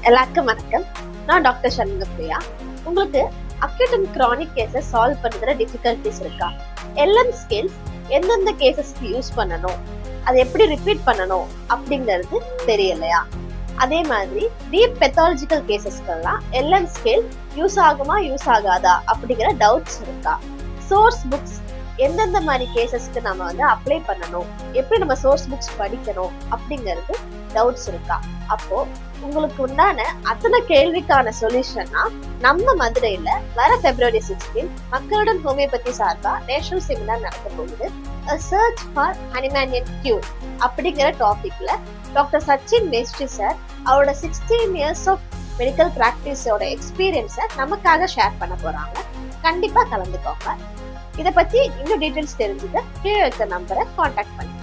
எல்லாருக்கும் வணக்கம். நான் டாக்டர் சண்முகப்பிரியா. உங்களுக்கு அக்யூட் அண்ட் கிரானிக் கேஸை சால்வ் பண்ணுற டிஃபிகல்டிஸ் இருக்கா? எல்எம் ஸ்கேல்ஸ் எந்தெந்த கேசஸ்க்கு யூஸ் பண்ணணும், அதை எப்படி ரிப்பீட் பண்ணணும் அப்படிங்கிறது தெரியலையா? அதே மாதிரி டீப் பெத்தாலஜிக்கல் கேசஸ்க்கெல்லாம் எல்எம் ஸ்கேல் யூஸ் ஆகுமா யூஸ் ஆகாதா அப்படிங்கிற டவுட்ஸ் இருக்கா? சோர்ஸ் புக்ஸ் எந்தெந்த மாதிரி கேசஸ்க்கு நம்ம அப்ளை பண்ணணும், எப்படி நம்ம சோர்ஸ் புக்ஸ் படிக்கணும் அப்படிங்கிறது டவுட்ஸ் இருக்கா? அப்போ உங்களுக்கு உண்டான அத்தனை கேள்விக்கான சொல்யூஷன்னா நம்ம மதுரையில வர February 16 மக்களுடன் ஹோமியோபதி சார்பா நேஷனல் செமினார் நடக்க போகுது. சர்ச் ஃபார் ஹனிமேனியன் கியூர் அப்படிங்கிற டாபிக்ல டாக்டர் சச்சின் மேஸ்ட்ரி சார் அவரோட 16 years ஆஃப் மெடிக்கல் பிராக்டிஸோட எக்ஸ்பீரியன்ஸை நமக்காக ஷேர் பண்ண போறாங்க. கண்டிப்பா கலந்துக்கோங்க. இதை பத்தி இன்னும் டீடைல்ஸ் தெரிஞ்சுக்க கீழே இருக்க நம்பரை கான்டாக்ட் பண்ணுங்க.